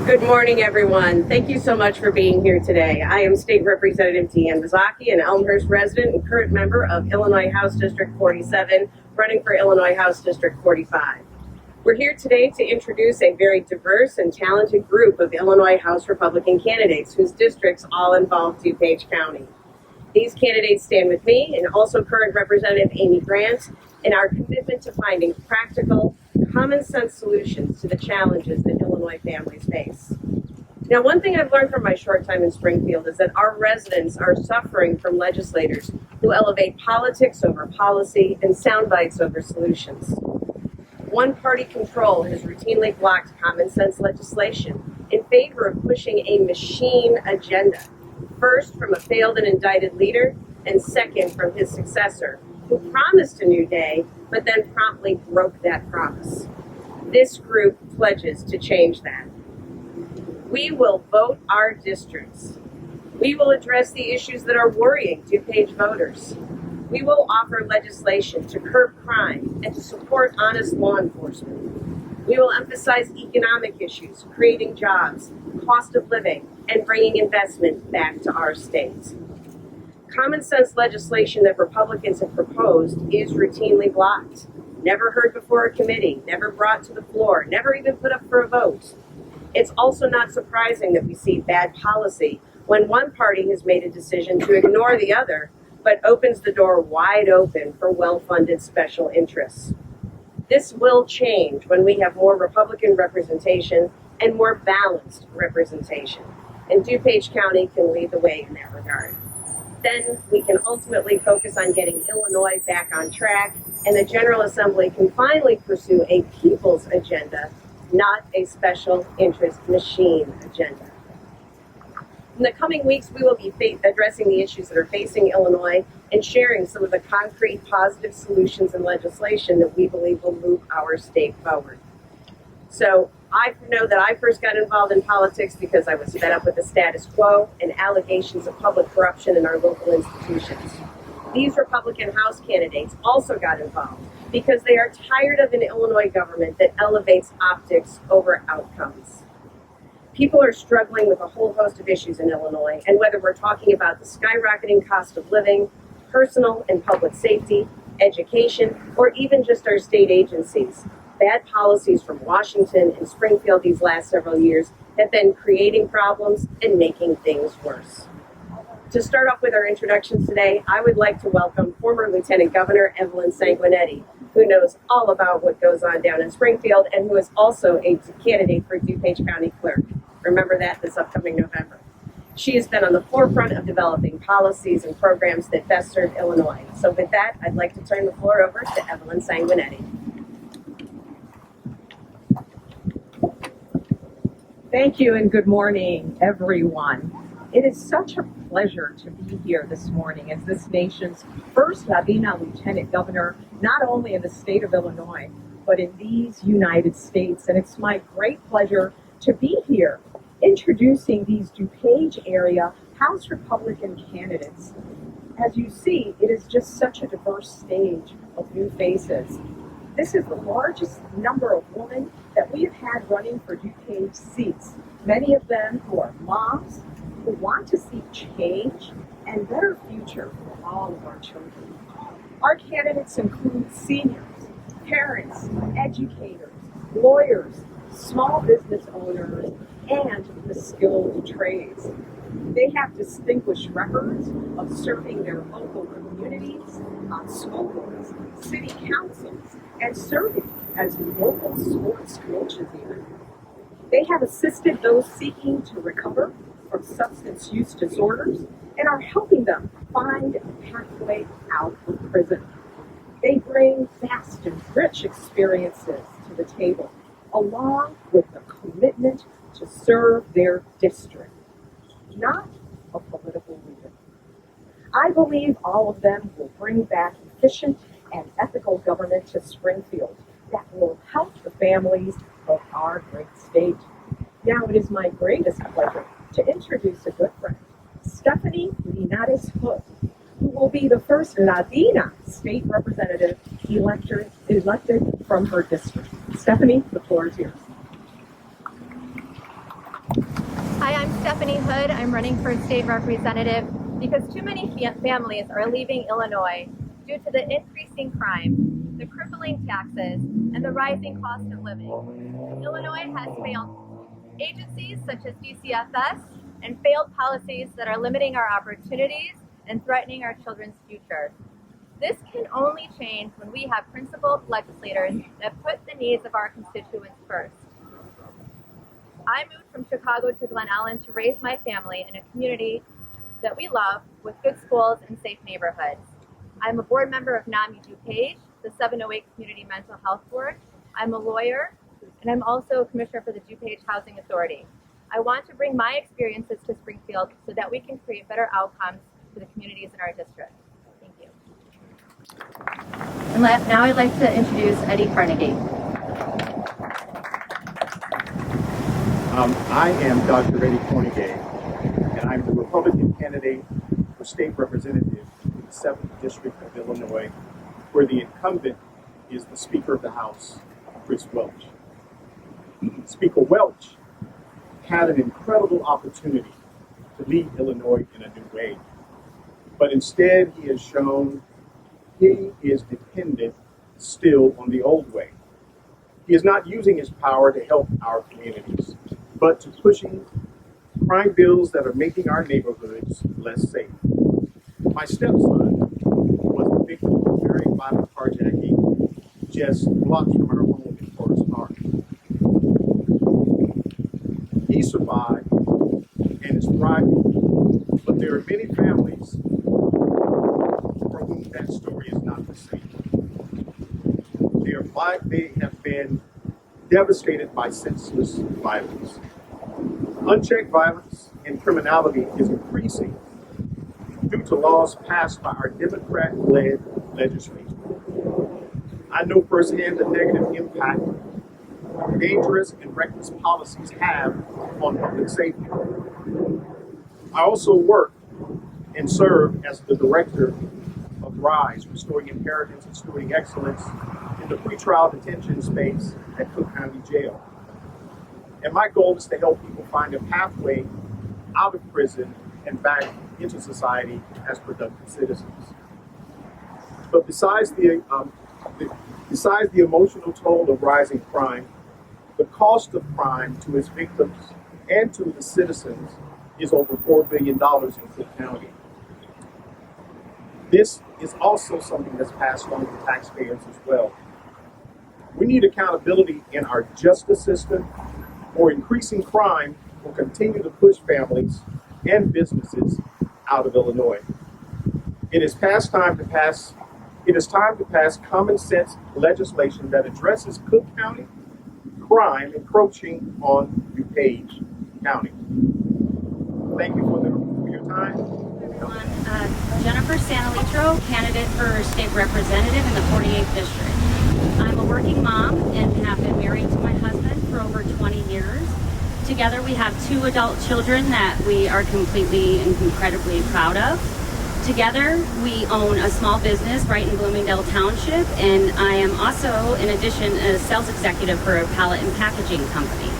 Good morning, everyone. Thank you so much for being here today. I am State Representative Deanne, Mazzochi, an Elmhurst resident and current member of Illinois House District 47, running for Illinois House District 45. We're here today to introduce a very diverse and talented group of Illinois House Republican candidates whose districts all involve Dupage County. These candidates stand with me and also current Representative Amy Grant in our commitment to finding practical, common sense solutions to the challenges that Illinois families face. Now, one thing I've learned from my short time in Springfield is that our residents are suffering from legislators who elevate politics over policy and sound bites over solutions. One-party control has routinely blocked common sense legislation in favor of pushing a machine agenda, first from a failed and indicted leader, and second from his successor, who promised a new day, but then promptly broke that promise. This group pledges to change that. We will vote our districts. We will address the issues that are worrying Dupage voters. We will offer legislation to curb crime and to support honest law enforcement. We will emphasize economic issues, creating jobs, cost of living, and bringing investment back to our states. Common sense legislation that Republicans have proposed is routinely blocked, never heard before a committee, never brought to the floor, never even put up for a vote. It's also not surprising that we see bad policy when one party has made a decision to ignore the other, but opens the door wide open for well-funded special interests. This will change when we have more Republican representation and more balanced representation, and Dupage County can lead the way in that regard. Then we can ultimately focus on getting Illinois back on track, and the General Assembly can finally pursue a people's agenda, not a special interest machine agenda. In the coming weeks, we will be addressing the issues that are facing Illinois and sharing some of the concrete positive solutions and legislation that we believe will move our state forward. So I know that I first got involved in politics because I was fed up with the status quo and allegations of public corruption in our local institutions. These Republican House candidates also got involved because they are tired of an Illinois government that elevates optics over outcomes. People are struggling with a whole host of issues in Illinois, and whether we're talking about the skyrocketing cost of living, personal and public safety, education, or even just our state agencies, bad policies from Washington and Springfield these last several years have been creating problems and making things worse. To start off with our introductions today, I would like to welcome former Lieutenant Governor Evelyn Sanguinetti, who knows all about what goes on down in Springfield and who is also a candidate for Dupage County Clerk. Remember that this upcoming November. She has been on the forefront of developing policies and programs that best serve Illinois. So with that, I'd like to turn the floor over to Evelyn Sanguinetti. Thank you and good morning, everyone. It is such a pleasure to be here this morning as this nation's first Latina Lieutenant Governor, not only in the state of Illinois, but in these United States. And it's my great pleasure to be here introducing these Dupage area House Republican candidates. As you see, it is just such a diverse stage of new faces. This is the largest number of women that we have had running for Dupage seats, many of them who are moms, who want to see change and better future for all of our children. Our candidates include seniors, parents, educators, lawyers, small business owners, and the skilled trades. They have distinguished records of serving their local communities, on school boards, city councils, and serving as local sports coaches even. They have assisted those seeking to recover from substance use disorders and are helping them find a pathway out of prison. They bring vast and rich experiences to the table, along with the commitment to serve their district, not a political leader. I believe all of them will bring back efficient and ethical government to Springfield that will help the families of our great state. Now it is my greatest pleasure to introduce a good friend, Stefanie Linares Hood, who will be the first Latina state representative elected from her district. Stefanie, the floor is yours. Stefanie Hood. I'm running for state representative because too many families are leaving Illinois due to the increasing crime, the crippling taxes, and the rising cost of living. Illinois has failed agencies such as DCFS and failed policies that are limiting our opportunities and threatening our children's future. This can only change when we have principled legislators that put the needs of our constituents first. I moved from Chicago to Glen Ellen to raise my family in a community that we love with good schools and safe neighborhoods. I'm a board member of NAMI Dupage, the 708 Community Mental Health Board. I'm a lawyer, and I'm also a commissioner for the Dupage Housing Authority. I want to bring my experiences to Springfield so that we can create better outcomes for the communities in our district. Thank you. And now I'd like to introduce Eddie Kornegay. I am Dr. Eddie Kornegay, and I'm the Republican candidate for state representative in the 7th District of Illinois, where the incumbent is the Speaker of the House, Chris Welch. Speaker Welch had an incredible opportunity to lead Illinois in a new way, but instead he has shown he is dependent still on the old way. He is not using his power to help our communities, but to pushing crime bills that are making our neighborhoods less safe. My stepson was the victim of a very violent carjacking just blocks from our home in Forest Park. He survived and is thriving, but there are many families for whom that story is not the same. They have been devastated by senseless violence. Unchecked violence and criminality is increasing due to laws passed by our Democrat-led legislature. I know firsthand the negative impact dangerous and reckless policies have on public safety. I also work and serve as the director of RISE, Restoring Inheritance and Stewarding Excellence, in the pretrial detention space at Cook County Jail. And my goal is to help people find a pathway out of prison and back into society as productive citizens. But besides the emotional toll of rising crime, the cost of crime to its victims and to the citizens is over $4 billion in Cook County. This is also something that's passed on to taxpayers as well. We need accountability in our justice system, or increasing crime will continue to push families and businesses out of Illinois. It is time to pass common sense legislation that addresses Cook County crime encroaching on DuPage County. Thank you for your time. Everyone, Jennifer Sanalitro, candidate for state representative in the 48th district. I'm a working mom and have been married to my husband for over 20 years. Together we have 2 adult children that we are completely and incredibly proud of. Together we own a small business right in Bloomingdale Township, and I am also, in addition, a sales executive for a pallet and packaging company.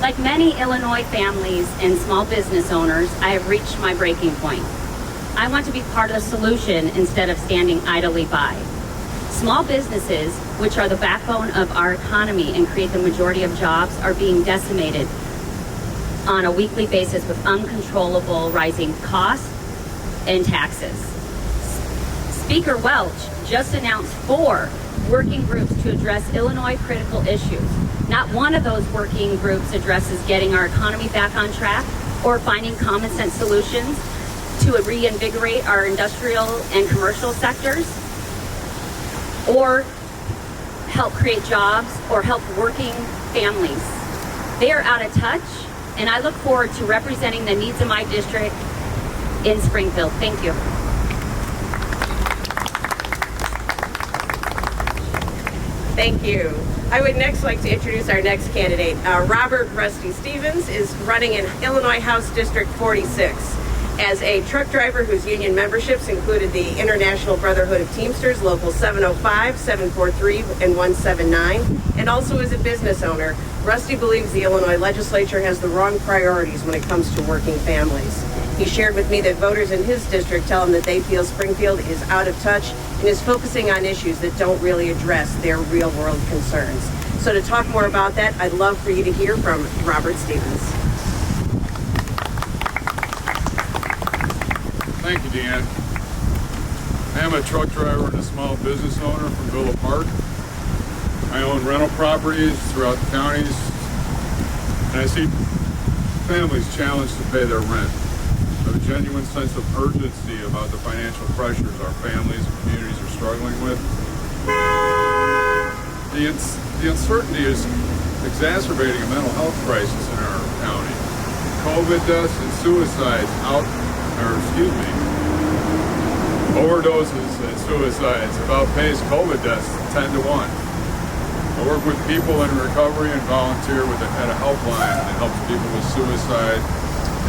Like many Illinois families and small business owners, I have reached my breaking point. I want to be part of the solution instead of standing idly by. Small businesses, which are the backbone of our economy and create the majority of jobs, are being decimated on a weekly basis with uncontrollable rising costs and taxes. Speaker Welch just announced 4 working groups to address Illinois critical issues. Not one of those working groups addresses getting our economy back on track or finding common sense solutions to reinvigorate our industrial and commercial sectors, or help create jobs or help working families. They are out of touch, and I look forward to representing the needs of my district in Springfield. Thank you. Thank you. I would next like to introduce our next candidate. Robert Rusty Stevens is running in Illinois House District 46. As a truck driver whose union memberships included the International Brotherhood of Teamsters, Local 705, 743, and 179, and also as a business owner, Rusty believes the Illinois legislature has the wrong priorities when it comes to working families. He shared with me that voters in his district tell him that they feel Springfield is out of touch and is focusing on issues that don't really address their real-world concerns. So to talk more about that, I'd love for you to hear from Robert Stevens. Thank you, Deanne. I am a truck driver and a small business owner from Villa Park. I own rental properties throughout the counties, and I see families challenged to pay their rent. I have a genuine sense of urgency about the financial pressures our families and communities are struggling with. The uncertainty is exacerbating a mental health crisis in our county. COVID deaths and suicides overdoses and suicides outpace COVID deaths 10 to 1. I work with people in recovery and volunteer at a helpline that helps people with suicide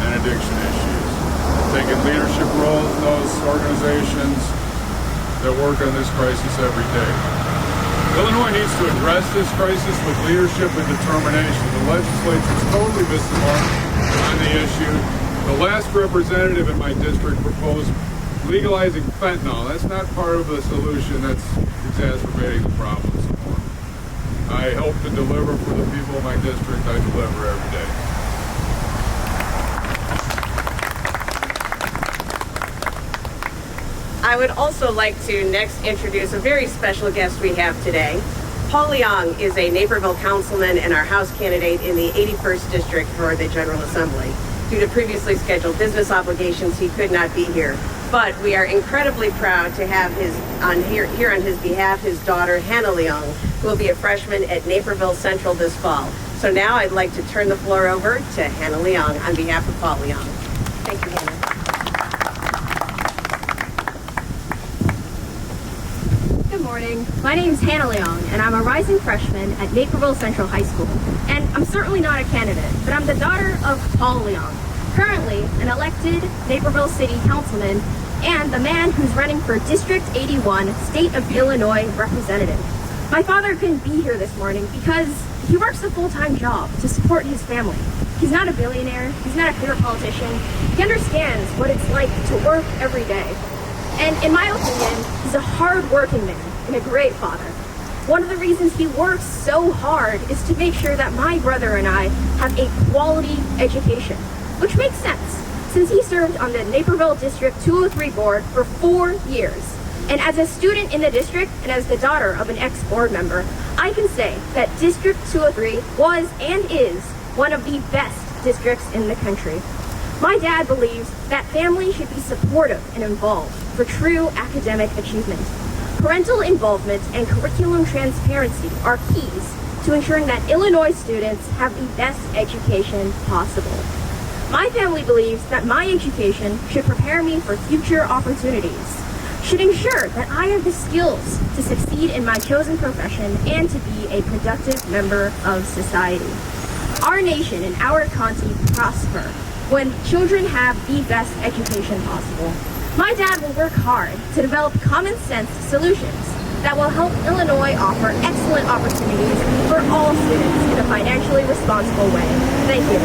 and addiction issues. I've taken leadership roles in those organizations that work on this crisis every day. Illinois needs to address this crisis with leadership and determination. The legislature's totally missed the mark on the issue. The last representative in my district proposed legalizing fentanyl. That's not part of the solution. That's exacerbating the problem some more. I hope to deliver for the people of my district. I deliver every day. I would also like to next introduce a very special guest we have today. Paul Leong is a Naperville councilman and our House candidate in the 81st District for the General Assembly. Due to previously scheduled business obligations, he could not be here. But we are incredibly proud to have here on his behalf his daughter, Hannah Leong, who will be a freshman at Naperville Central this fall. So now I'd like to turn the floor over to Hannah Leong on behalf of Paul Leong. Thank you, Hannah. Good morning. My name is Hannah Leong, and I'm a rising freshman at Naperville Central High School. And I'm certainly not a candidate, but I'm the daughter of Paul Leong, currently an elected Naperville City Councilman and the man who's running for District 81 State of Illinois Representative. My father couldn't be here this morning because he works a full-time job to support his family. He's not a billionaire, he's not a career politician. He understands what it's like to work every day. And in my opinion, he's a hard-working man and a great father. One of the reasons he works so hard is to make sure that my brother and I have a quality education, which makes sense since he served on the Naperville District 203 board for 4 years. And as a student in the district and as the daughter of an ex-board member, I can say that District 203 was and is one of the best districts in the country. My dad believes that families should be supportive and involved for true academic achievement. Parental involvement and curriculum transparency are keys to ensuring that Illinois students have the best education possible. My family believes that my education should prepare me for future opportunities, should ensure that I have the skills to succeed in my chosen profession and to be a productive member of society. Our nation and our county prosper when children have the best education possible. My dad will work hard to develop common sense solutions that will help Illinois offer excellent opportunities for all students in a financially responsible way. Thank you.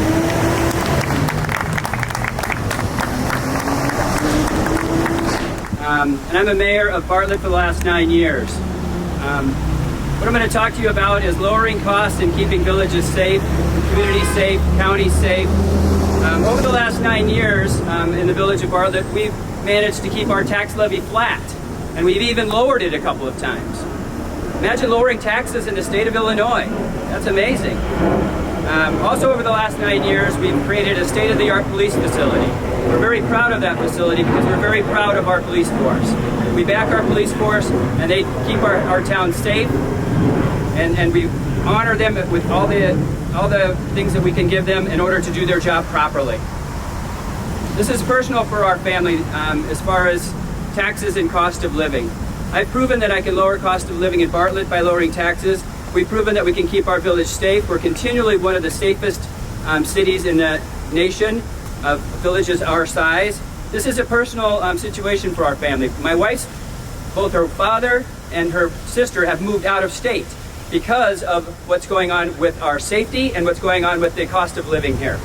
And I'm a mayor of Bartlett for the last 9 years. What I'm going to talk to you about is lowering costs and keeping villages safe, communities safe, counties safe. Over the last 9 years in the village of Bartlett, we've managed to keep our tax levy flat, and we've even lowered it a couple of times. Imagine lowering taxes in the state of Illinois. That's amazing. Also over the last 9 years, we've created a state-of-the-art police facility. We're very proud of that facility because we're very proud of our police force. We back our police force, and they keep our town safe, and we honor them with all the things that we can give them in order to do their job properly. This is personal for our family as far as taxes and cost of living. I've proven that I can lower cost of living in Bartlett by lowering taxes. We've proven that we can keep our village safe. We're continually one of the safest cities in the nation of villages our size. This is a personal situation for our family. My wife's, both her father and her sister have moved out of state because of what's going on with our safety and what's going on with the cost of living here.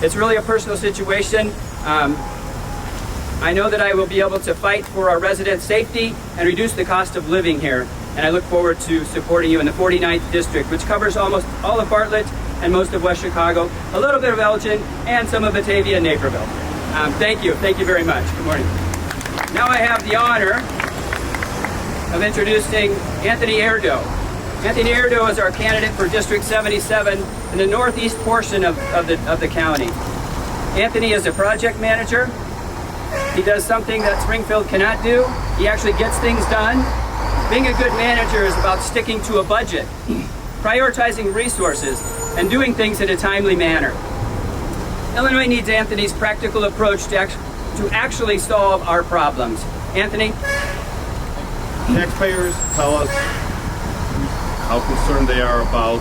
It's really a personal situation. I know that I will be able to fight for our residents' safety and reduce the cost of living here. And I look forward to supporting you in the 49th District, which covers almost all of Bartlett and most of West Chicago, a little bit of Elgin, and some of Batavia and Naperville. Thank you very much. Good morning. Now I have the honor of introducing Anthony Airdo. Anthony Airdo is our candidate for District 77 in the northeast portion of the county. Anthony is a project manager. He does something that Springfield cannot do. He actually gets things done. Being a good manager is about sticking to a budget, prioritizing resources, and doing things in a timely manner. Illinois needs Anthony's practical approach to actually solve our problems. Anthony? Taxpayers tell us how concerned they are about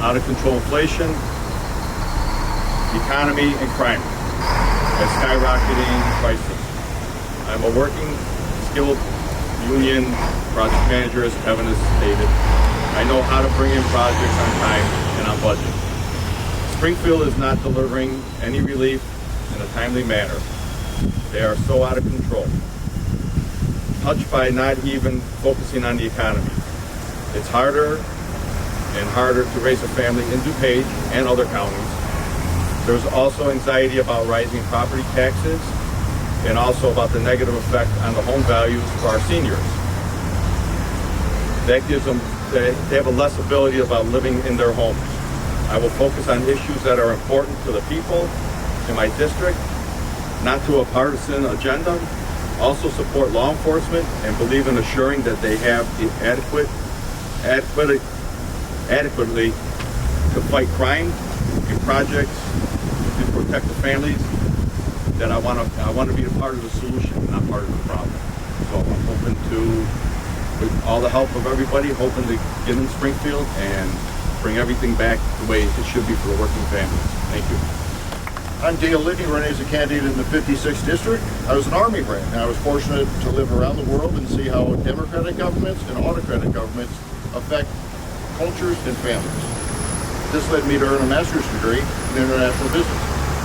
out-of-control inflation, the economy, and crime, and skyrocketing prices. I'm a working, skilled union project manager, as Evan has stated. I know how to bring in projects on time and on budget. Springfield is not delivering any relief in a timely manner. They are so out of control, touched by not even focusing on the economy. It's harder and harder to raise a family in Dupage and other counties. There's also anxiety about rising property taxes and also about the negative effect on the home values for our seniors. That gives them, they have a less ability about living in their homes. I will focus on issues that are important to the people in my district, not to a partisan agenda. Also support law enforcement and believe in assuring that they have the adequately to fight crime and projects to protect the families. That I want to be a part of the solution, not part of the problem. So I'm hoping to, with all the help of everybody, hoping to get in Springfield and bring everything back the way it should be for the working families. Thank you. I'm Dale Litney, running as a candidate in the 56th District. I was an Army brat, and I was fortunate to live around the world and see how democratic governments and autocratic governments affect cultures and families. This led me to earn a master's degree in international business.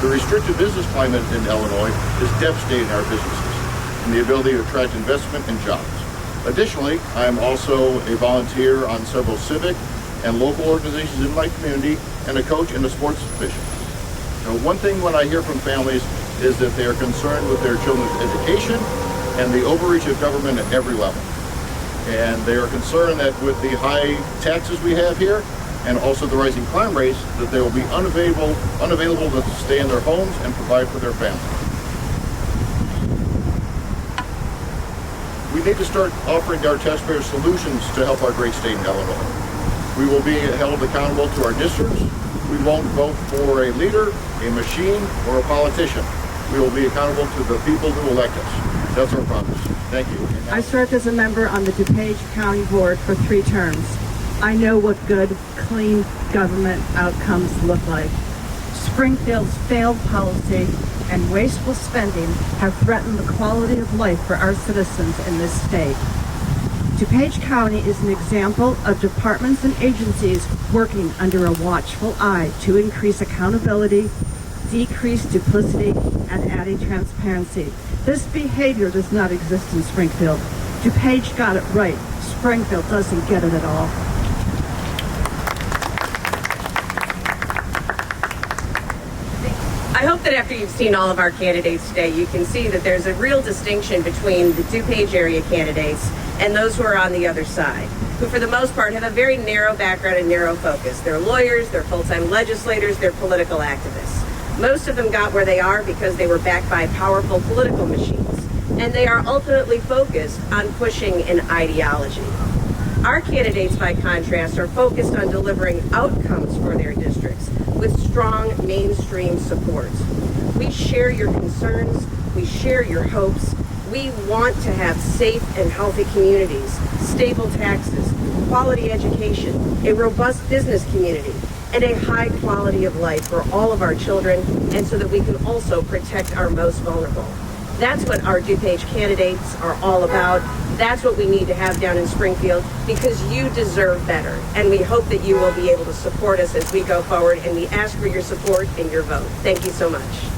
The restricted business climate in Illinois is devastating our businesses and the ability to attract investment and jobs. Additionally, I am also a volunteer on several civic and local organizations in my community and a coach in the sports division. Now, one thing when I hear from families is that they are concerned with their children's education and the overreach of government at every level. And they are concerned that with the high taxes we have here and also the rising crime rates, that they will be unavailable to stay in their homes and provide for their families. We need to start offering our taxpayers solutions to help our great state in Illinois. We will be held accountable to our districts. We won't vote for a leader, a machine, or a politician. We will be accountable to the people who elect us. That's our promise. Thank you. I served as a member on the Dupage County Board for 3 terms. I know what good, clean government outcomes look like. Springfield's failed policy and wasteful spending have threatened the quality of life for our citizens in this state. Dupage County is an example of departments and agencies working under a watchful eye to increase accountability, decrease duplicity, and adding transparency. This behavior does not exist in Springfield. Dupage got it right. Springfield doesn't get it at all. I hope that after you've seen all of our candidates today, you can see that there's a real distinction between the Dupage area candidates and those who are on the other side, who for the most part have a very narrow background and narrow focus. They're lawyers, they're full-time legislators, they're political activists. Most of them got where they are because they were backed by powerful political machines, and they are ultimately focused on pushing an ideology. Our candidates, by contrast, are focused on delivering outcomes for their districts with strong mainstream support. We share your concerns, we share your hopes. We want to have safe and healthy communities, stable taxes, quality education, a robust business community, and a high quality of life for all of our children, and so that we can also protect our most vulnerable. That's what our Dupage candidates are all about. That's what we need to have down in Springfield, because you deserve better. And we hope that you will be able to support us as we go forward, and we ask for your support and your vote. Thank you so much.